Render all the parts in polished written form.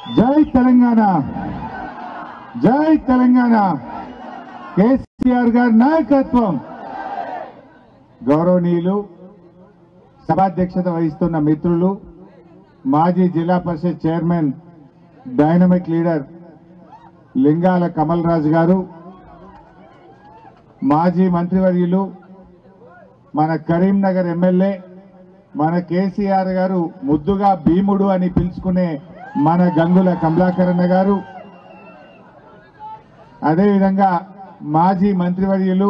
జై తెలంగాణ, జై తెలంగాణ. కేసీఆర్ గారి నాయకత్వం. గౌరవనీయులు సభాధ్యక్షత వహిస్తున్న మిత్రులు, మాజీ జిల్లా పరిషత్ చైర్మన్ డైనమిక్ లీడర్ లింగాల కమల్ రాజు గారు, మాజీ మంత్రివర్యులు మన కరీంనగర్ ఎమ్మెల్యే, మన కేసీఆర్ గారు ముద్దుగా భీముడు అని పిలుచుకునే మన గంగుల కమలాకరణ గారు, అదేవిధంగా మాజీ మంత్రివర్యులు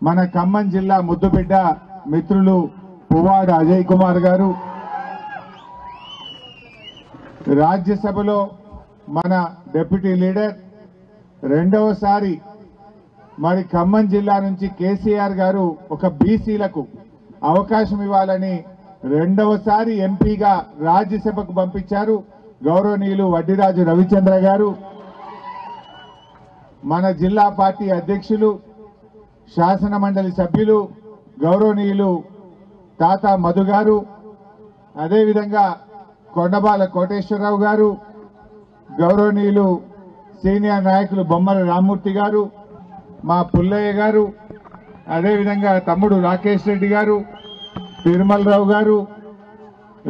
మన ఖమ్మం జిల్లా ముద్దుబిడ్డ మిత్రులు పువ్వాడ అజయ్ కుమార్ గారు, రాజ్యసభలో మన డిప్యూటీ లీడర్ రెండవసారి మరి ఖమ్మం జిల్లా నుంచి కేసీఆర్ గారు ఒక బీసీలకు అవకాశం ఇవ్వాలని రెండవసారి ఎంపీగా రాజ్యసభకు పంపించారు గౌరవనీయులు వడ్డిరాజు రవిచంద్ర గారు, మన జిల్లా పార్టీ అధ్యక్షులు శాసన మండలి సభ్యులు గౌరవనీయులు తాతా మధు గారు, అదేవిధంగా కొండబాల కోటేశ్వరరావు గారు, గౌరవనీయులు సీనియర్ నాయకులు బొమ్మల రామ్మూర్తి గారు, మా పుల్లయ్య గారు, అదేవిధంగా తమ్ముడు రాకేష్ రెడ్డి గారు, తిరుమలరావు గారు,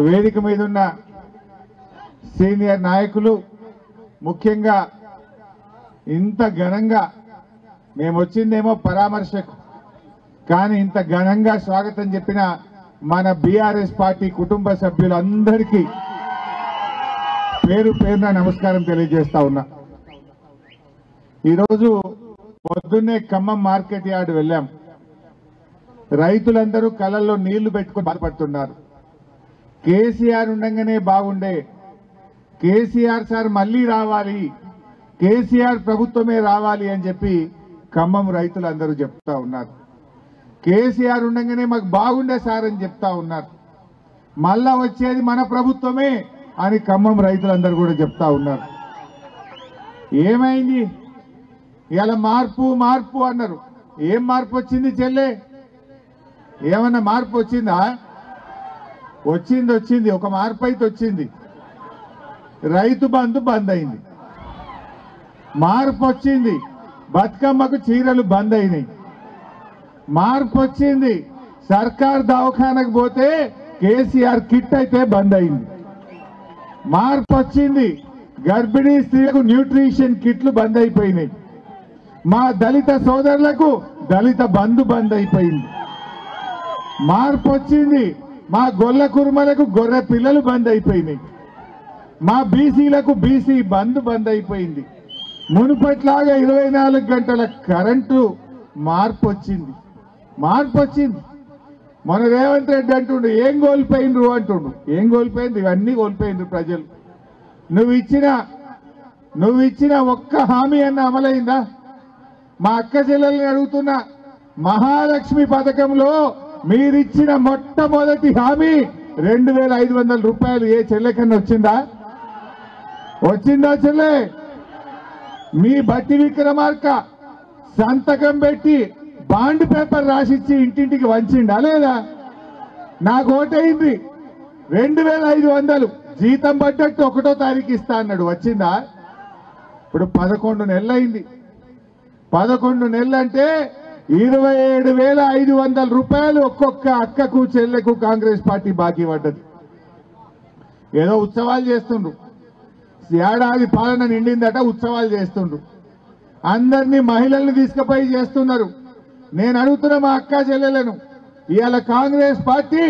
వేదిక మీద ఉన్న సీనియర్ నాయకులు, ముఖ్యంగా ఇంత ఘనంగా మేము వచ్చిందేమో పరామర్శకు, కానీ ఇంత ఘనంగా స్వాగతం చెప్పిన మన బీఆర్ఎస్ పార్టీ కుటుంబ సభ్యులందరికీ పేరు పేరున నమస్కారం తెలియజేస్తా ఉన్నా. ఈరోజు పొద్దున్నే ఖమ్మం మార్కెట్ యార్డ్ వెళ్ళాం. రైతులందరూ కళ్ళల్లో నీళ్లు పెట్టుకుని బాధపడుతున్నారు. కేసీఆర్ ఉండగానే బాగుండే, కేసీఆర్ సార్ మళ్లీ రావాలి, కేసీఆర్ ప్రభుత్వమే రావాలి అని చెప్పి ఖమ్మం రైతులందరూ చెప్తా ఉన్నారు. కేసీఆర్ ఉండగానే మాకు బాగుండే సార్ అని చెప్తా ఉన్నారు. మళ్ళా వచ్చేది మన ప్రభుత్వమే అని ఖమ్మం రైతులందరూ కూడా చెప్తా ఉన్నారు. ఏమైంది ఇలా మార్పు మార్పు అన్నారు. ఏం మార్పు వచ్చింది చెల్లె? ఏమన్నా మార్పు వచ్చిందా? వచ్చింది ఒక మార్పు అయితే వచ్చింది. రైతు బంధు బంద్ అయింది. మార్పు వచ్చింది, బతుకమ్మకు చీరలు బంద్ అయినాయి. మార్పు వచ్చింది, సర్కార్ దవాఖానకు పోతే కేసీఆర్ కిట్ అయితే బంద్ అయింది. మార్పు వచ్చింది, గర్భిణీ స్త్రీలకు న్యూట్రిషన్ కిట్లు బంద్ అయిపోయినాయి. మా దళిత సోదరులకు దళిత బంధు బంద్ అయిపోయింది. మార్పు వచ్చింది, మా గొల్ల కుర్మలకు గొర్రె పిల్లలు బంద్ అయిపోయినాయి. మా బీసీలకు బీసీ బంధు బంద్ అయిపోయింది. మునుపట్లాగా 24 గంటల కరెంటు మార్పు వచ్చింది. మన రేవంత్ రెడ్డి అంటుండు ఏం కోల్పోయిండ్రు అంటుండు. ఏం కోల్పోయింది? ఇవన్నీ కోల్పోయిండ్రు ప్రజలు. నువ్వు ఇచ్చిన ఒక్క హామీ అన్న అమలైందా? మా అక్క చెల్లెల్ని అడుగుతున్న మహాలక్ష్మి పథకంలో మీరిచ్చిన మొట్టమొదటి హామీ 2500 రూపాయలు ఏ చెల్లెకన్నా వచ్చిందా చెల్లె? మీ బట్టి విక్రమార్క సంతకం పెట్టి బాండ్ పేపర్ రాసిచ్చి ఇంటింటికి వంచిండా లేదా? నాకు ఓటైంది 2500 జీతం పడ్డట్టు 1వ తారీఖు ఇస్తా అన్నాడు. వచ్చిందా? ఇప్పుడు 11 నెలలు అయింది. 11 నెలలు అంటే 27,500 రూపాయలు ఒక్కొక్క అక్కకు చెల్లెకు కాంగ్రెస్ పార్టీ బాకీ పడ్డది. ఏదో ఉత్సవాలు చేస్తుండ్రు, ఏడాది పాలన నిండిందట ఉత్సవాలు చేస్తుండ్రు. అందరినీ మహిళల్ని తీసుకుపోయి చేస్తున్నారు. నేను అడుగుతున్న మా అక్క చెల్లెలను, ఇవాళ కాంగ్రెస్ పార్టీ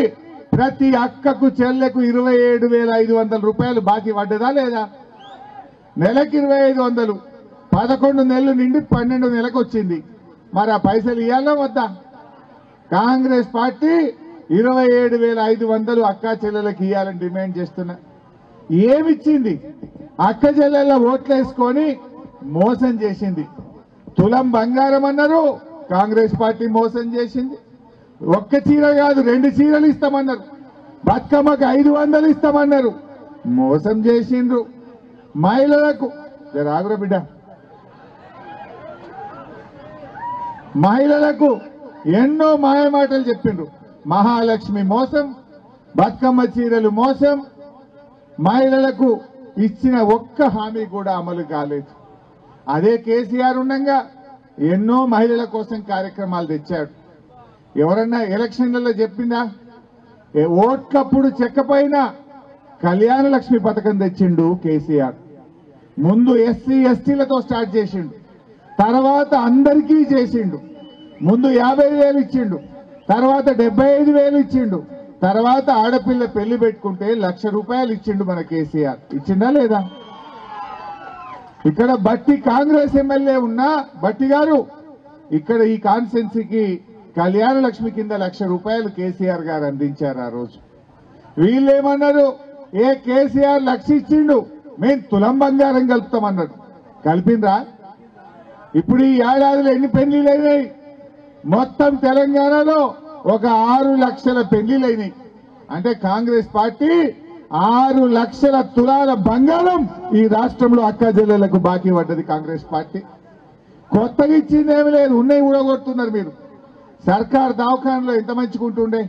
ప్రతి అక్కకు చెల్లెకు 27,500 రూపాయలు బాకీ పడ్డదా లేదా? నెలకి 2,500, 11 నెలలు నిండి 12 నెలకు వచ్చింది. మరి ఆ పైసలు ఇవ్వాలా వద్దా? కాంగ్రెస్ పార్టీ 27,500 అక్క చెల్లెలకు ఇవ్వాలని డిమాండ్ చేస్తున్నా. ఏమిచ్చింది? అక్క చెల్లెళ్ళ ఓట్లేసుకొని మోసం చేసింది. తులం బంగారం అన్నారు, కాంగ్రెస్ పార్టీ మోసం చేసింది. ఒక్క చీర కాదు 2 చీరలు ఇస్తామన్నారు. బతుకమ్మకు 500 ఇస్తామన్నారు, మోసం చేసిండ్రు. మహిళలకు రాగుర బిడ్డ, మహిళలకు ఎన్నో మాయమాటలు చెప్పిండ్రు. మహాలక్ష్మి మోసం, బతుకమ్మ చీరలు మోసం, మహిళలకు ఇచ్చిన ఒక్క హామీ కూడా అమలు కాలేదు. అదే కేసీఆర్ ఉండగా ఎన్నో మహిళల కోసం కార్యక్రమాలు తెచ్చాడు. ఎవరన్నా ఎలక్షన్లలో చెప్పిందా? ఓట్లప్పుడు చెక్కపైన కళ్యాణ లక్ష్మి పథకం తెచ్చిండు కేసీఆర్. ముందు ఎస్సీ ఎస్టీలతో స్టార్ట్ చేసిండు, తర్వాత అందరికీ చేసిండు. ముందు 50,000 ఇచ్చిండు, తర్వాత 75,000 ఇచ్చిండు, తర్వాత ఆడపిల్ల పెళ్లి పెట్టుకుంటే ₹1,00,000 ఇచ్చిండు మన కేసీఆర్. ఇచ్చిండా లేదా? ఇక్కడ బట్టి కాంగ్రెస్ ఎమ్మెల్యే ఉన్నా బట్టి గారు ఇక్కడ ఈ కాన్స్టిట్యున్సీకి కళ్యాణ లక్ష్మి కింద ₹1,00,000 కేసీఆర్ గారు అందించారు ఆ రోజు. వీళ్ళేమన్నారు? కేసీఆర్ 1,00,000 ఇచ్చిండు, మేము తులం బంగారం కలుపుతామన్నాడు. కలిపిండ్రా? ఇప్పుడు ఈ ఏడాదిలో ఎన్ని పెళ్లిళ్ళైనాయి? మొత్తం తెలంగాణలో ఒక 6 లక్షల పెళ్లిళ్ళైనాయి. అంటే కాంగ్రెస్ పార్టీ 6 లక్షల తులాల బంగారం ఈ రాష్ట్రంలో అక్క చెల్లెలకు బాకీ పడ్డది కాంగ్రెస్ పార్టీ. కొత్తగా ఇచ్చిందేమీ లేదు, ఉన్నాయి ఊడగొడుతున్నారు మీరు. సర్కార్ దవాఖానలో ఎంత మంచుకుంటుండే,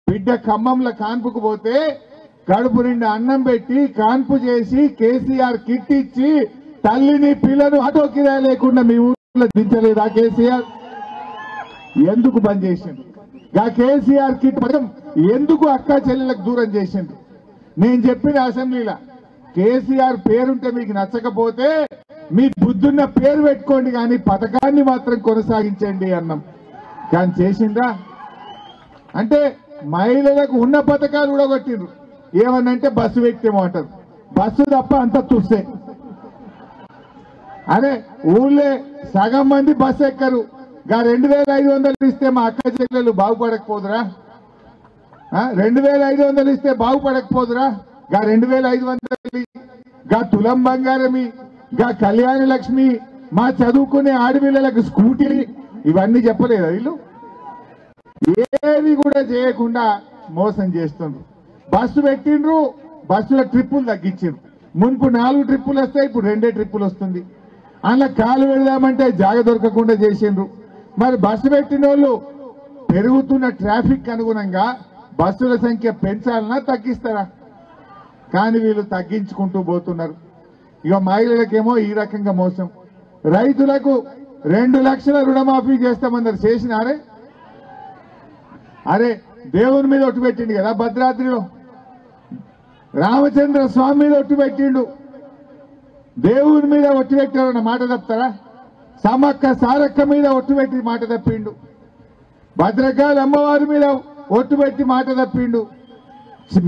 బిడ్డ ఖమ్మంలో కాన్పుకు పోతే కడుపు నిండా అన్నం పెట్టి కాన్పు చేసి కేసీఆర్ కిట్ ఇచ్చి తల్లిని పిల్లను ఆటో కిరాయి లేకుండా మీ ఊర్లో దించలేదా కేసీఆర్? ఎందుకు బంద్ చేసిండు? కేసీఆర్ కిట్ పథకం ఎందుకు అక్క చెల్లెలకు దూరం చేసిండు? నేను చెప్పిన అసెంబ్లీలో కేసీఆర్ పేరుంటే మీకు నచ్చకపోతే మీ బుద్ధున్న పేరు పెట్టుకోండి, కానీ పథకాన్ని మాత్రం కొనసాగించండి అన్నాం. కానీ చేసిండ్రా? అంటే మహిళలకు ఉన్న పథకాలు కూడా కొట్టిండ్రు. ఏమన్నంటే బస్సు వ్యక్తేమో అంటారు, బస్సు తప్ప అంత తుస్సే. అరే ఊళ్ళే సగం మంది బస్సు ఎక్కరు. 2,500 ఇస్తే మా అక్క చెల్లెలు బాగుపడకపోదురా? 2,500 ఇస్తే బాగుపడకపోదురా? 2,500 తులం బంగారమి, కళ్యాణ లక్ష్మి, మా చదువుకునే ఆడపిల్లలకు స్కూటీ, ఇవన్నీ చెప్పలేదా వీళ్ళు? ఏవి కూడా చేయకుండా మోసం చేస్తుండ్రు. బస్సు పెట్టిండ్రు, బస్సుల ట్రిప్పులు తగ్గించిండ్రు. మున్పు 4 ట్రిప్పులు వస్తాయి, ఇప్పుడు 2 ట్రిప్పులు వస్తుంది. అందులో కాలు పెడదామంటే జాగ దొరకకుండా చేసిండ్రు. మరి బస్సు పెట్టిన వాళ్ళు పెరుగుతున్న ట్రాఫిక్ అనుగుణంగా బస్సుల సంఖ్య పెంచాలన్నా తగ్గిస్తారా? కానీ వీళ్ళు తగ్గించుకుంటూ పోతున్నారు. ఇక మహిళలకేమో ఈ రకంగా మోసం. రైతులకు 2 లక్షల రుణమాఫీ చేస్తామన్నారు, చేసినారే? అరే దేవుని మీద ఒట్టు పెట్టిండు కదా భద్రాద్రిలో, రామచంద్ర స్వామి మీద ఒట్టు పెట్టిండు, దేవుని మీద ఒట్టు పెట్టారన్న మాట తప్పుతారా? సమ్మక్క సారక్క మీద ఒట్టు పెట్టి మాట తప్పిండు, భద్రకాళి అమ్మవారి మీద ఒట్టు పెట్టి మాట తప్పిండు,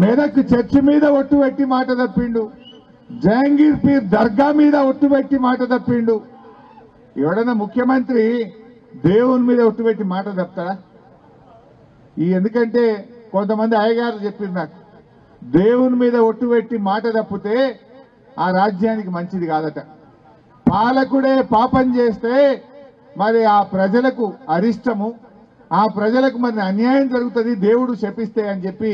మెదక్ చర్చి మీద ఒట్టు పెట్టి మాట తప్పిండు, జహంగీర్ పీర్ దర్గా మీద ఒట్టు పెట్టి మాట తప్పిండు. ఎవడన్నా ముఖ్యమంత్రి దేవుని మీద ఒట్టు పెట్టి మాట తప్పుతారా? ఎందుకంటే కొంతమంది అయ్యగారు చెప్పారు నాకు, దేవుని మీద ఒట్టు పెట్టి మాట తప్పితే ఆ రాజ్యానికి మంచిది కాదట. పాలకుడే పాపం చేస్తే మరి ఆ ప్రజలకు అరిష్టము, ఆ ప్రజలకు మరి అన్యాయం జరుగుతుంది, దేవుడు శపిస్తే అని చెప్పి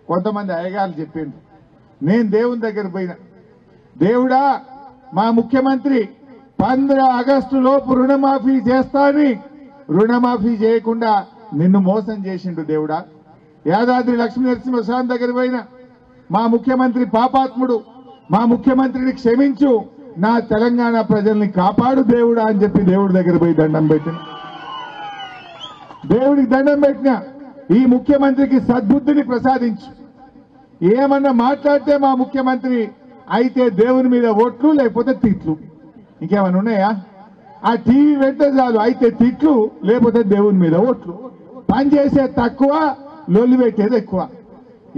కొంతమంది అయ్యగారు చెప్పిండ్రు. నేను దేవుని దగ్గర పోయినా, దేవుడా మా ముఖ్యమంత్రి 15 ఆగస్టు లోపు రుణమాఫీ చేస్తా అని రుణమాఫీ చేయకుండా నిన్ను మోసం చేసిండు దేవుడా. యాదాద్రి లక్ష్మీ నరసింహస్వామి దగ్గర పోయినా, మా ముఖ్యమంత్రి పాపాత్ముడు, మా ముఖ్యమంత్రిని క్షమించు, నా తెలంగాణ ప్రజల్ని కాపాడు దేవుడా అని చెప్పి దేవుడి దగ్గర పోయి దండం పెట్టిన. దేవుడికి దండం పెట్టిన, ఈ ముఖ్యమంత్రికి సద్బుద్ధిని ప్రసాదించు. ఏమన్నా మాట్లాడితే మా ముఖ్యమంత్రి అయితే దేవుని మీద ఓట్లు లేకపోతే తిట్లు, ఇంకేమన్నా ఉన్నాయా? ఆ టీవీ వెంట చాలు, అయితే తిట్లు లేకపోతే దేవుని మీద ఓట్లు. పని చేసే తక్కువ, లొల్లి పెట్టేది ఎక్కువ.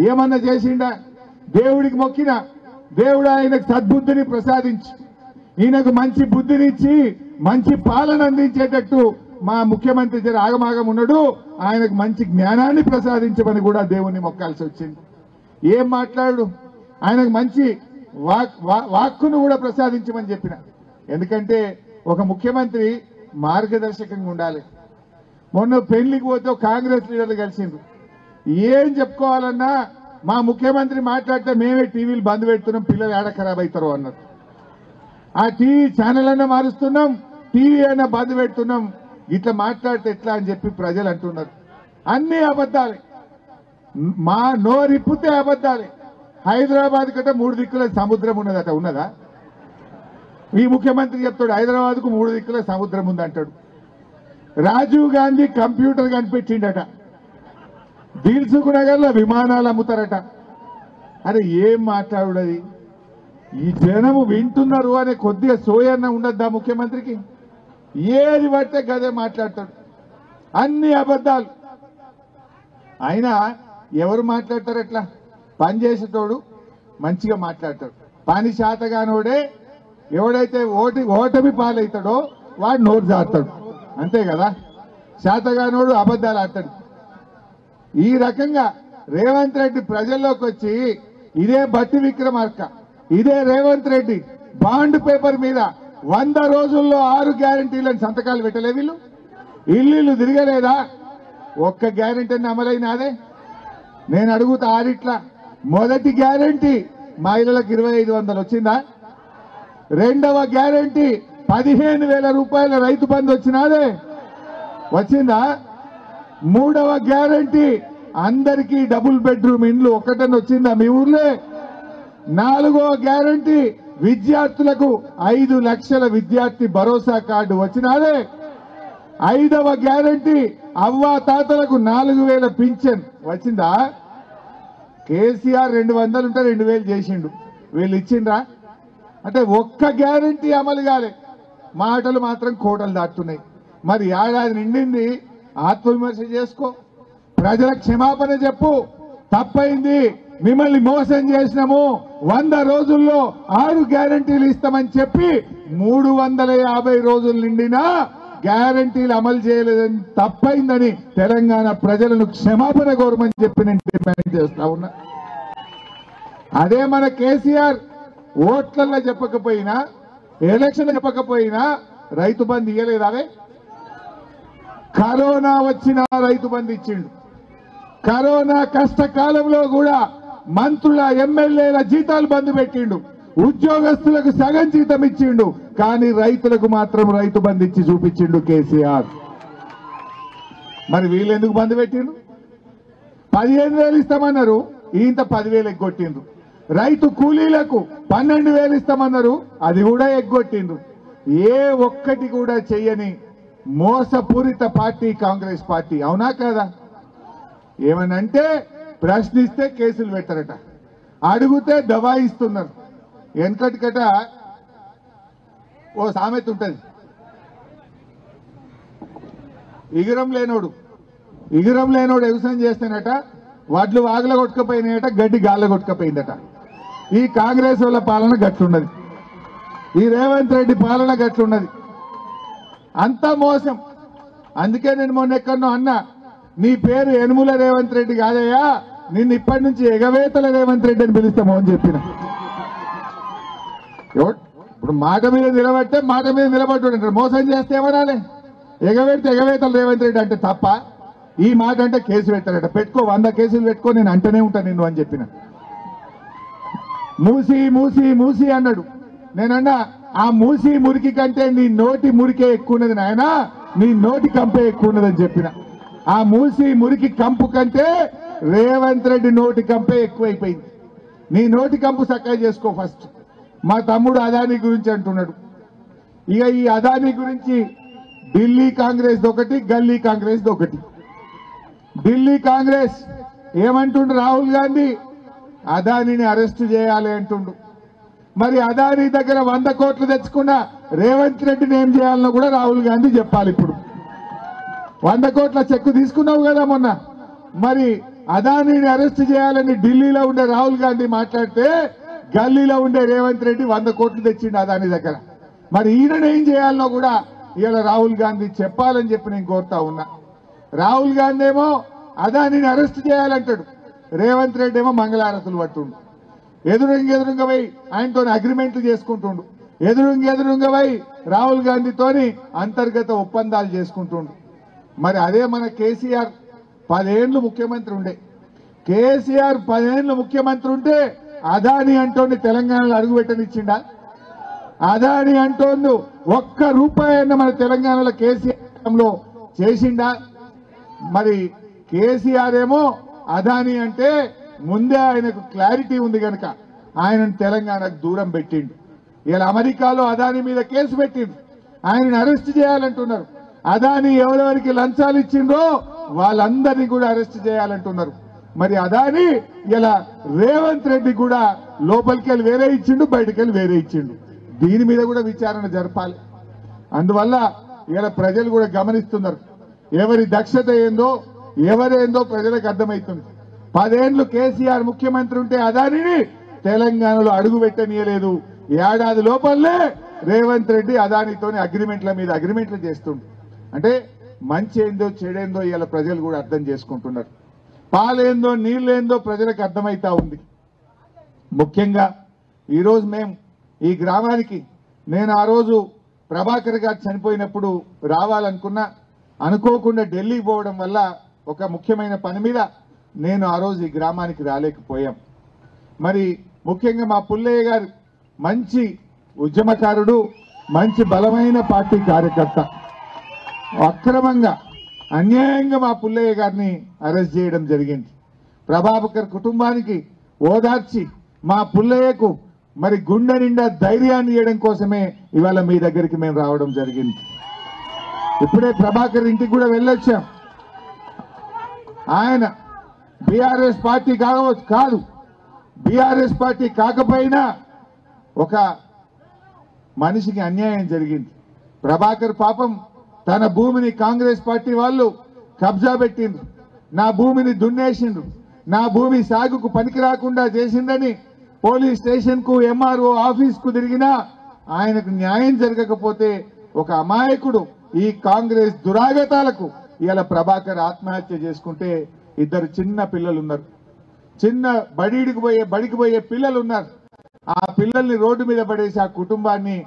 ఏమన్నా చేసిండా? దేవుడికి మొక్కిన, దేవుడు ఆయనకు సద్బుద్ధిని ప్రసాదించి, ఈయనకు మంచి బుద్ధినిచ్చి మంచి పాలన అందించేటట్టు మా ముఖ్యమంత్రి జర ఆగమాగం ఉన్నాడు, ఆయనకు మంచి జ్ఞానాన్ని ప్రసాదించమని కూడా దేవుణ్ణి మొక్కాల్సి వచ్చింది. ఏం మాట్లాడు? ఆయనకు మంచి వాక్కును కూడా ప్రసాదించమని చెప్పిన. ఎందుకంటే ఒక ముఖ్యమంత్రి మార్గదర్శకంగా ఉండాలి. మొన్న పెళ్లికి పోతే కాంగ్రెస్ లీడర్లు కలిసిండ్రు, ఏం చెప్పుకోవాలన్నా మా ముఖ్యమంత్రి మాట్లాడితే మేమే టీవీలు బంద్ పెడుతున్నాం, పిల్లలు ఏడ ఖరాబ్ అవుతారో అన్నారు. ఆ టీవీ ఛానల్ అన్నా మారుస్తున్నాం, టీవీ అయినా బంద్ పెడుతున్నాం, ఇట్లా మాట్లాడితే ఎట్లా అని చెప్పి ప్రజలు అంటున్నారు. అన్ని అబద్ధాలే, మా నోరిప్పితే అబద్ధాలే. హైదరాబాద్ కంటే 3 దిక్కుల సముద్రం ఉన్నదట. ఉన్నదా? ఈ ముఖ్యమంత్రి చెప్తాడు హైదరాబాద్కు 3 దిక్కుల సముద్రం ఉందంటాడు. రాజీవ్ గాంధీ కంప్యూటర్ కనిపెట్టిండట. దిల్సుఖ్ నగర్లో విమానాలు అమ్ముతారట. అరే ఏం మాట్లాడుడది? ఈ జనము వింటున్నారు అనే కొద్దిగా సోయన్న ఉండద్దా ముఖ్యమంత్రికి? ఏది పడితే గదే మాట్లాడతాడు, అన్ని అబద్ధాలు. అయినా ఎవరు మాట్లాడతారు? ఎట్లా పనిచేసేటోడు మంచిగా మాట్లాడతాడు. పని శాతగానోడే ఎవడైతే ఓటమి పాలవుతాడో వాడు నోరు జారుతాడు, అంతే కదా. శాతగానోడు అబద్ధాలు ఆడతాడు. ఈ రకంగా రేవంత్ రెడ్డి ప్రజల్లోకి వచ్చి ఇదే బట్టి విక్రమార్క, ఇదే రేవంత్ రెడ్డి బాండ్ పేపర్ మీద 100 రోజుల్లో 6 గ్యారంటీలను సంతకాలు పెట్టలే. వీళ్ళు ఇల్లు తిరగలేదా? ఒక్క గ్యారంటీని అమలైనాదే? నేను అడుగుతా ఆడిట్లా. మొదటి గ్యారంటీ మహిళలకు 2500 వచ్చిందా? రెండవ గ్యారంటీ 15,000 రూపాయల రైతు బంధు వచ్చినాదే? వచ్చిందా? మూడవ గ్యారంటీ అందరికీ డబుల్ బెడ్రూమ్ ఇండ్లు ఒక్కటని వచ్చిందా మీ ఊర్లే? నాలుగవ గ్యారంటీ విద్యార్థులకు 5 లక్షల విద్యార్థి భరోసా కార్డు వచ్చినాదే? ఐదవ గ్యారంటీ అవ్వా తాతలకు 4,000 పింఛన్ వచ్చిందా? కేసీఆర్ 200 ఉంటే 2,000 చేసిండు, వీళ్ళు ఇచ్చిండ్రా? అంటే ఒక్క గ్యారంటీ అమలు కాలే, మాటలు మాత్రం కోటలు దాటుతున్నాయి. మరి ఏడాది నిండింది, ఆత్మవిమర్శ చేసుకో, ప్రజల క్షమాపణ చెప్పు. తప్పైంది, మిమ్మల్ని మోసం చేసినాము, 100 రోజుల్లో 6 గ్యారంటీలు ఇస్తామని చెప్పి 350 రోజులు నిండినా గ్యారంటీలు అమలు చేయలేదని, తప్పైందని తెలంగాణ ప్రజలను క్షమాపణ కోరమని చెప్పి నేను డిమాండ్ చేస్తా ఉన్నా. అదే మన కేసీఆర్ ఓట్లలో చెప్పకపోయినా, ఎలక్షన్ చెప్పకపోయినా రైతు బంధు ఇయ్యలేదావే? కరోనా వచ్చిన రైతు బంధు ఇచ్చిండు. కరోనా కష్టకాలంలో కూడా మంత్రుల ఎమ్మెల్యేల జీతాలు బంద్ పెట్టిండు, ఉద్యోగస్తులకు సగం జీతం ఇచ్చిండు, కానీ రైతులకు మాత్రం రైతు బంధు ఇచ్చి చూపించిండు కేసీఆర్. మరి వీళ్ళెందుకు బంద్ పెట్టిండు? 15,000 ఇస్తామన్నారు, ఇంత 10,000 ఎగ్గొట్టిండ్రు. రైతు కూలీలకు 12,000 ఇస్తామన్నారు, అది కూడా ఎగ్గొట్టిండ్రు. ఏ ఒక్కటి కూడా చెయ్యని మోసపూరిత పార్టీ కాంగ్రెస్ పార్టీ, అవునా కాదా? ఏమనంటే ప్రశ్నిస్తే కేసులు పెట్టారట, అడిగితే దబాయిస్తున్నారు. వెనకటికట ఓ సామెత ఉంటది, ఇగురం లేనోడు వ్యవసాయం చేస్తేనట వడ్లు వాగుల కొట్టుకపోయినాయట, గడ్డి గాళ్ళ కొట్టుకపోయిందట. ఈ కాంగ్రెస్ వాళ్ళ పాలన గట్లున్నది, ఈ రేవంత్ రెడ్డి పాలన గట్లున్నది, అంతా మోసం. అందుకే నేను మొన్న ఎక్కడో అన్నా, నీ పేరు యనుమల రేవంత్ రెడ్డి కాదయ్యా, నిన్ను ఇప్పటి నుంచి ఎగవేతల రేవంత్ రెడ్డి అని పిలుస్తామో అని చెప్పిన. ఇప్పుడు మాట మీద నిలబడితే మాట మీద నిలబడ్డాడు, మోసం చేస్తే ఏమనాలి? ఎగవేడితే ఎగవేతల రేవంత్ రెడ్డి అంటే తప్ప, ఈ మాట అంటే కేసు పెట్టారట. పెట్టుకో, 100 కేసులు పెట్టుకో, నేను అంటనే ఉంటాను నిన్ను అని చెప్పిన. మూసి మూసి మూసి అన్నాడు. నేనన్నా ఆ మూసి మురికి కంటే నీ నోటి మురికే ఎక్కువ ఉన్నది నాయనా, నీ నోటి కంపే ఎక్కువ ఉన్నదని చెప్పిన. ఆ మూసి మురికి కంపు కంటే రేవంత్ రెడ్డి నోటి కంపే ఎక్కువైపోయింది. నీ నోటి కంపు చక్కగా చేసుకో ఫస్ట్. మా తమ్ముడు అదానీ గురించి అంటున్నాడు. ఇక ఈ అదానీ గురించి ఢిల్లీ కాంగ్రెస్ ఒకటి, గల్లీ కాంగ్రెస్ ఒకటి. ఢిల్లీ కాంగ్రెస్ ఏమంటుండు? రాహుల్ గాంధీ అదానీని అరెస్ట్ చేయాలి అంటుండు. మరి అదానీ దగ్గర 100 కోట్లు తెచ్చుకున్న రేవంత్ రెడ్డిని ఏం చేయాలనో కూడా రాహుల్ గాంధీ చెప్పాలి. ఇప్పుడు 100 కోట్ల చెక్కు తీసుకున్నావు కదా మొన్న, మరి అదానీని అరెస్ట్ చేయాలని ఢిల్లీలో ఉండే రాహుల్ గాంధీ మాట్లాడితే, గల్లీలో ఉండే రేవంత్ రెడ్డి 100 కోట్లు తెచ్చిండు అదానీ దగ్గర. మరి ఈయనను ఏం చేయాలనో కూడా ఇవాళ రాహుల్ గాంధీ చెప్పాలని చెప్పి నేను కోరుతా ఉన్నా. రాహుల్ గాంధీ ఏమో అదానీని అరెస్ట్ చేయాలంటాడు, రేవంత్ రెడ్డి ఏమో మంగళారతులు పట్టుండు. ఎదురుంగా పోయి ఆయనతో అగ్రిమెంట్లు చేసుకుంటుండు, ఎదురుంగా పోయి రాహుల్ గాంధీతోని అంతర్గత ఒప్పందాలు చేసుకుంటుండు. మరి అదే మన కేసీఆర్ 10 ఏళ్ళు ముఖ్యమంత్రి ఉండే. కేసీఆర్ 10 ఏళ్ళు ముఖ్యమంత్రి ఉంటే అదానీ అంటోండి తెలంగాణలో అడుగుపెట్టనిచ్చిండా? అదానీ అంటోండు ఒక్క రూపాయి అన్న మన తెలంగాణలో కేసీఆర్ చేసిండా? మరి కేసీఆర్ ఏమో అదానీ అంటే ముందే ఆయనకు క్లారిటీ ఉంది కనుక ఆయనను తెలంగాణకు దూరం పెట్టిండు. ఇలా అమెరికాలో అదాని మీద కేసు పెట్టిండు, ఆయనను అరెస్ట్ చేయాలంటున్నారు. అదాని ఎవరెవరికి లంచాలు ఇచ్చిండ్రో వాళ్ళందరినీ కూడా అరెస్ట్ చేయాలంటున్నారు. మరి అదాని ఇలా రేవంత్ రెడ్డి కూడా లోపలికి వెళ్ళి వేరే ఇచ్చిండు, బయటకు వెళ్ళి వేరే ఇచ్చిండు. దీని మీద కూడా విచారణ జరపాలి. అందువల్ల ఇలా ప్రజలు కూడా గమనిస్తున్నారు, ఎవరి దక్షత ఏందో ఎవరేందో ప్రజలకు అర్థమవుతుంది. 10 ఏళ్లు కేసీఆర్ ముఖ్యమంత్రి ఉంటే అదానిని తెలంగాణలో అడుగు పెట్టనీయలేదు. ఏడాది లోపలనే రేవంత్ రెడ్డి అదానితోని అగ్రిమెంట్ల మీద అగ్రిమెంట్లు చేస్తుండు. అంటే మంచి ఏందో చెడేందో ఇలా ప్రజలు కూడా అర్థం చేసుకుంటున్నారు. పాలేందో నీళ్ళేందో ప్రజలకు అర్థమైతా ఉంది. ముఖ్యంగా ఈరోజు మేము ఈ గ్రామానికి, నేను ఆ రోజు ప్రభాకర్ గారు చనిపోయినప్పుడు రావాలనుకున్నా, అనుకోకుండా ఢిల్లీ పోవడం వల్ల ఒక ముఖ్యమైన పని మీద నేను ఆ రోజు ఈ గ్రామానికి రాలేకపోయాం. మరి ముఖ్యంగా మా పుల్లయ్య గారు మంచి ఉద్యమకారుడు, మంచి బలమైన పార్టీ కార్యకర్త. అక్రమంగా అన్యాయంగా మా పుల్లయ్య గారిని అరెస్ట్ చేయడం జరిగింది. ప్రభాకర్ కుటుంబానికి ఓదార్చి మా పుల్లయ్యకు మరి గుండె నిండా ధైర్యాన్ని ఇవ్వడం కోసమే ఇవాళ మీ దగ్గరికి మేము రావడం జరిగింది. ఇప్పుడే ప్రభాకర్ ఇంటికి కూడా వెళ్ళొచ్చాం. ఆయన బీఆర్ఎస్ పార్టీ కాదు, బీఆర్ఎస్ పార్టీ కాకపోయినా ఒక మనిషికి అన్యాయం జరిగింది. ప్రభాకర్ పాపం తన భూమిని కాంగ్రెస్ పార్టీ వాళ్ళు కబ్జా పెట్టిండ్రు, నా భూమిని దున్నేసిండ్రు, నా భూమి సాగుకు పనికి రాకుండా చేసిందని పోలీస్ స్టేషన్ కు ఎంఆర్ఓ ఆఫీస్ కు తిరిగినా ఆయనకు న్యాయం జరగకపోతే ఒక అమాయకుడు ఈ కాంగ్రెస్ దురాగతాలకు ఇలా ప్రభాకర్ ఆత్మహత్య చేసుకుంటే 2 చిన్న పిల్లలు ఉన్నారు, చిన్న బడికి పోయే పిల్లలు ఉన్నారు. ఆ పిల్లల్ని రోడ్డు మీద పడేసి ఆ కుటుంబాన్ని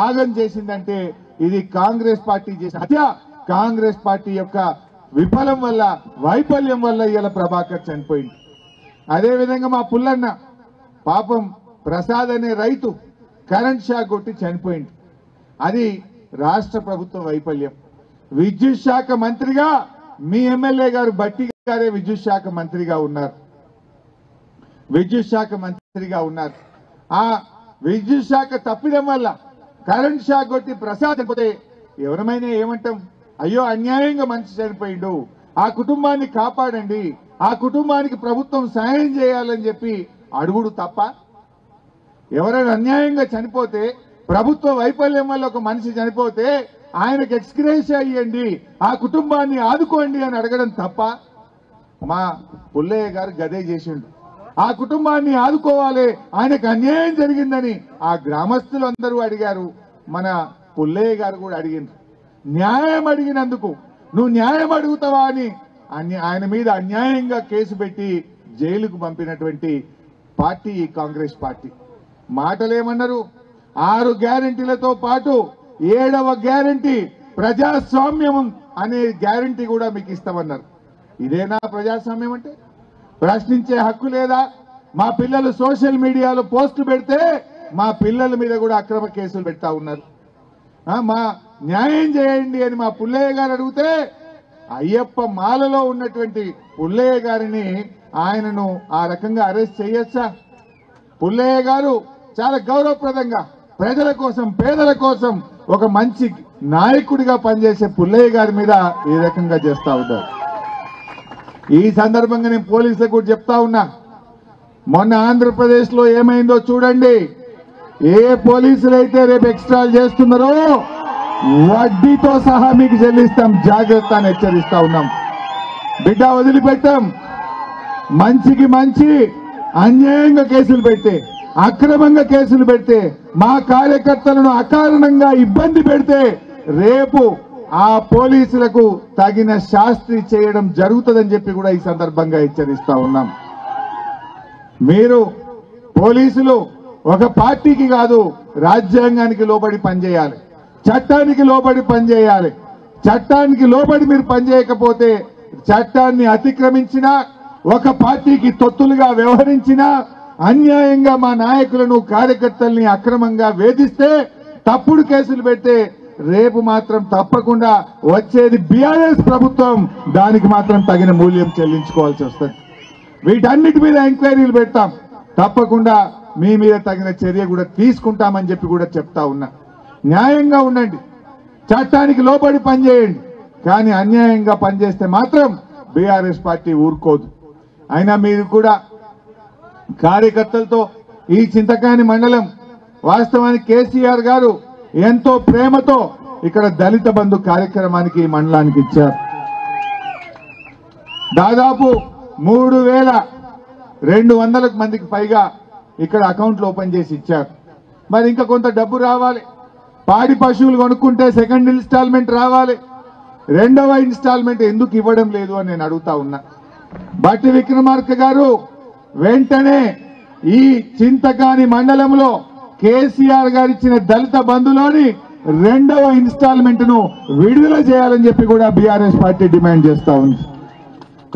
ఆగం చేసిందంటే ఇది కాంగ్రెస్ పార్టీ చేసిన హత్య. కాంగ్రెస్ పార్టీ యొక్క విఫలం వల్ల, వైఫల్యం వల్ల ఇలా ప్రభాకర్ చనిపోయింది. అదేవిధంగా మా పుల్లన్న పాపం ప్రసాద్ అనే రైతు కరెంట్ షాక్ కొట్టి చనిపోయింది. అది రాష్ట్ర ప్రభుత్వ వైఫల్యం. విద్యుత్ శాఖ మంత్రిగా మీ ఎమ్మెల్యే గారు బట్టి గారే విద్యుత్ శాఖ మంత్రిగా ఉన్నారు. ఆ విద్యుత్ శాఖ తప్పిదం వల్ల కరెంట్ షాక్ కొట్టి ప్రసాద్ చనిపోతే ఎవరమైనా ఏమంటాం, అయ్యో అన్యాయంగా మనిషి చనిపోయిండు, ఆ కుటుంబాన్ని కాపాడండి, ఆ కుటుంబానికి ప్రభుత్వం సాయం చేయాలని చెప్పి అడుగుడు తప్ప, ఎవరైనా అన్యాయంగా చనిపోతే ప్రభుత్వ వైఫల్యం వల్ల ఒక మనిషి చనిపోతే ఆయనకు ఎక్స్గ్రేషియా ఇవ్వండి, ఆ కుటుంబాన్ని ఆదుకోండి అని అడగడం తప్ప. మా పుల్లయ్య గారు గదే చేసిండు. ఆ కుటుంబాన్ని ఆదుకోవాలి, ఆయనకు అన్యాయం జరిగిందని ఆ గ్రామస్తులు అందరూ అడిగారు. మన పుల్లయ్య గారు కూడా అడిగిండ్రు. న్యాయం అడిగినందుకు నువ్వు న్యాయం అడుగుతావా అని ఆయన మీద అన్యాయంగా కేసు పెట్టి జైలుకు పంపినటువంటి పార్టీ ఈ కాంగ్రెస్ పార్టీ. మాటలేమన్నారు, 6 గ్యారంటీలతో పాటు 7వ గ్యారంటీ ప్రజాస్వామ్యం అనే గ్యారంటీ కూడా మీకు ఇస్తామన్నారు. ఇదేనా ప్రజాస్వామ్యం అంటే? ప్రశ్నించే హక్కు లేదా? మా పిల్లలు సోషల్ మీడియాలో పోస్టులు పెడితే మా పిల్లల మీద కూడా అక్రమ కేసులు పెడతా ఉన్నారు. మా న్యాయం చేయండి అని మా పుల్లయ్య గారు అడిగితే అయ్యప్ప మాలలో ఉన్నటువంటి పుల్లయ్య గారిని ఆయనను ఆ రకంగా అరెస్ట్ చేయొచ్చా? పుల్లయ్య గారు చాలా గౌరవప్రదంగా ప్రజల కోసం, పేదల కోసం ఒక మంచి నాయకుడిగా పనిచేసే పుల్లయ్య గారి మీద ఈ రకంగా చేస్తా ఉంటారు. ఈ సందర్భంగా నేను పోలీసులకు కూడా చెప్తా ఉన్నా, మొన్న ఆంధ్రప్రదేశ్ లో ఏమైందో చూడండి. ఏ పోలీసులు అయితే రేపు ఎక్స్ట్రాలు చేస్తున్నారో వడ్డీతో సహా మీకు చెల్లిస్తాం, జాగ్రత్త అని హెచ్చరిస్తా ఉన్నాం. బిడ్డ వదిలిపెట్టాం. మంచికి మంచి అన్యాయంగా కేసులు పెడితే, అక్రమంగా కేసులు పెడితే, మా కార్యకర్తలను అకారణంగా ఇబ్బంది పెడితే రేపు ఆ పోలీసులకు తగిన శాస్త్రి చేయడం జరుగుతుందని చెప్పి కూడా ఈ సందర్భంగా హెచ్చరిస్తా ఉన్నాం. మీరు పోలీసులు ఒక పార్టీకి కాదు, రాజ్యాంగానికి లోబడి పనిచేయాలి, చట్టానికి లోబడి పనిచేయాలి. చట్టానికి లోబడి మీరు పనిచేయకపోతే, చట్టాన్ని అతిక్రమించినా, ఒక పార్టీకి తొత్తులుగా వ్యవహరించినా, అన్యాయంగా మా నాయకులను, కార్యకర్తల్ని అక్రమంగా వేధిస్తే, తప్పుడు కేసులు పెడితే రేపు మాత్రం తప్పకుండా వచ్చేది బీఆర్ఎస్ ప్రభుత్వం, దానికి మాత్రం తగిన మూల్యం చెల్లించుకోవాల్సి వస్తుంది. వీటన్నిటి మీద ఎంక్వైరీలు పెడతాం. తప్పకుండా మీ మీద తగిన చర్య కూడా తీసుకుంటామని చెప్పి కూడా చెప్తా ఉన్నా. న్యాయంగా ఉండండి, చట్టానికి లోబడి పనిచేయండి. కానీ అన్యాయంగా పనిచేస్తే మాత్రం బీఆర్ఎస్ పార్టీ ఊరుకోదు. అయినా మీరు కూడా కార్యకర్తలతో ఈ చింతకాని మండలం వాస్తవానికి కేసీఆర్ గారు ఎంతో ప్రేమతో ఇక్కడ దళిత బంధు కార్యక్రమానికి ఈ మండలానికి ఇచ్చారు. దాదాపు 3200 మందికి పైగా ఇక్కడ అకౌంట్లు ఓపెన్ చేసి ఇచ్చారు. మరి ఇంకా కొంత డబ్బు రావాలి. పాడి పశువులు కొనుక్కుంటే సెకండ్ ఇన్స్టాల్మెంట్ రావాలి. రెండవ ఇన్స్టాల్మెంట్ ఎందుకు ఇవ్వడం లేదు అని నేను అడుగుతా ఉన్నా. బట్టి విక్రమార్క గారు వెంటనే ఈ చింతకాని మండలంలో కేసీఆర్ గారు ఇచ్చిన దళిత బంధులోని రెండవ ఇన్స్టాల్మెంట్ ను విడుదల చేయాలని చెప్పి కూడా బీఆర్ఎస్ పార్టీ డిమాండ్ చేస్తా ఉంది.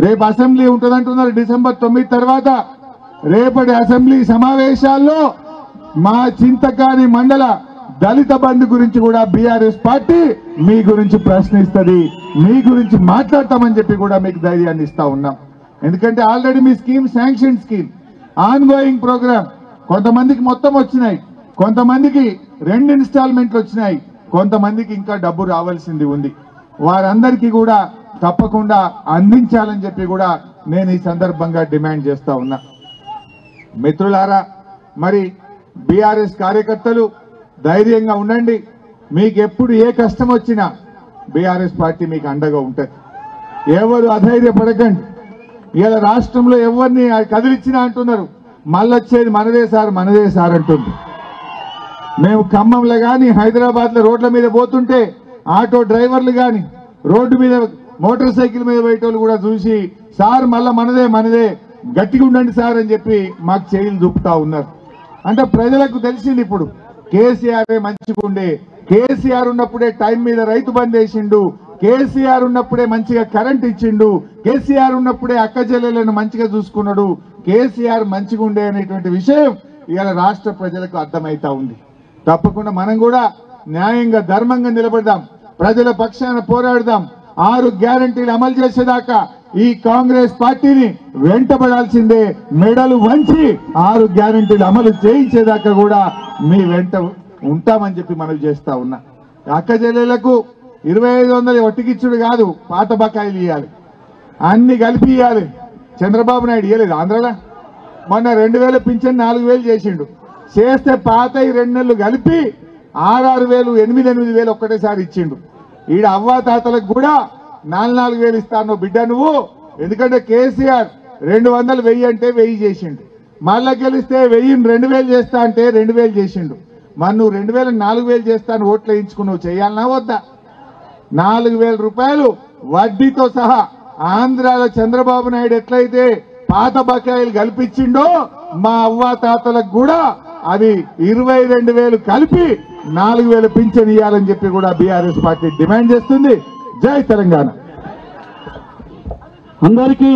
రేపు అసెంబ్లీ ఉంటుందంటున్నారు. డిసెంబర్ 9 తర్వాత రేపటి అసెంబ్లీ సమావేశాల్లో మా చింతకాని మండల దళిత బంధు గురించి కూడా బీఆర్ఎస్ పార్టీ మీ గురించి ప్రశ్నిస్తుంది, మీ గురించి మాట్లాడతామని చెప్పి కూడా మీకు ధైర్యాన్ని ఇస్తా ఉన్నాం. ఎందుకంటే ఆల్రెడీ మీ scheme sanction scheme, ongoing programme. కొంతమందికి మొత్తం వచ్చినాయి, కొంతమందికి 2 ఇన్స్టాల్మెంట్లు వచ్చినాయి, కొంతమందికి ఇంకా డబ్బు రావాల్సింది ఉంది. వారందరికీ కూడా తప్పకుండా అందించాలని చెప్పి కూడా నేను ఈ సందర్భంగా డిమాండ్ చేస్తా ఉన్నా. మిత్రులారా, మరి బీఆర్ఎస్ కార్యకర్తలు ధైర్యంగా ఉండండి. మీకు ఎప్పుడు ఏ కష్టం వచ్చినా బీఆర్ఎస్ పార్టీ మీకు అండగా ఉంటుంది. ఎవరు అధైర్యపడకండి. ఇలా రాష్ట్రంలో ఎవరిని కదిలిచ్చినా అంటున్నారు, మళ్ళొచ్చేది మనదే సార్ మనదే సార్ అంటుంది. మేము ఖమ్మంలో కానీ హైదరాబాద్లో రోడ్ల మీద పోతుంటే ఆటో డ్రైవర్లు కానీ రోడ్డు మీద మోటార్ సైకిల్ మీద పోయేటోళ్ళు కూడా చూసి సార్ మళ్ళా మనదే మనదే గట్టిగా ఉండండి సార్ అని చెప్పి మాకు చేయిలు చూపుతా ఉన్నారు. అంటే ప్రజలకు తెలిసింది ఇప్పుడు కేసీఆర్ మంచిగా ఉండే, కేసీఆర్ ఉన్నప్పుడే టైం మీద రైతు బంద్ వేసిండు, కేసీఆర్ ఉన్నప్పుడే మంచిగా కరెంట్ ఇచ్చిండు, కేసీఆర్ ఉన్నప్పుడే అక్క చెల్లెలను మంచిగా చూసుకున్నాడు, కేసీఆర్ మంచిగా ఉండే అనేటువంటి విషయం ఇవాళ రాష్ట్ర ప్రజలకు అర్థమైతా ఉంది. తప్పకుండా మనం కూడా న్యాయంగా ధర్మంగా నిలబడదాం, ప్రజల పక్షాన పోరాడదాం. 6 గ్యారంటీలు అమలు చేసేదాకా ఈ కాంగ్రెస్ పార్టీని వెంటబడాల్సిందే. మెడలు వంచి 6 గ్యారంటీలు అమలు చేయించేదాకా కూడా మీ వెంట ఉంటామని చెప్పి మనవి చేస్తా ఉన్నా. అక్క చెల్లెళ్లకు 2500 ఒట్టికిచ్చుడు కాదు, పాత బకాయిలు ఇవ్వాలి, అన్ని కలిపి ఇవ్వాలి. చంద్రబాబు నాయుడు ఇవ్వలేదు ఆంధ్రలో. మొన్న 2000 పింఛన్ 4000 చేసిండు. చేస్తే పాత 2 నెలలు కలిపి 6,000 8,000 ఒక్కటేసారి ఇచ్చిండు. ఈడ అవ్వా తాతలకు కూడా 4,000 ఇస్తాను బిడ్డ నువ్వు. ఎందుకంటే కేసీఆర్ 200 1000 అంటే 1000 చేసిండు. మళ్ళా గెలిస్తే 1000 2000 చేస్తా అంటే 2000 చేసిండు. మరి నువ్వు 2000 4000 చేస్తాను ఓట్లు వేయించుకున్నావు, చేయాలన్నా వద్దా? 4000 రూపాయలు వడ్డీతో సహా ఆంధ్రాలో చంద్రబాబు నాయుడు ఎట్లయితే పాత బకాయిలు కల్పించిండో మా అవ్వా తాతలకు కూడా అది 22,000 కలిపి 4,000 పింఛన్ ఇవ్వాలని చెప్పి కూడా బీఆర్ఎస్ పార్టీ డిమాండ్ చేస్తుంది. జై తెలంగాణ. అందరికీ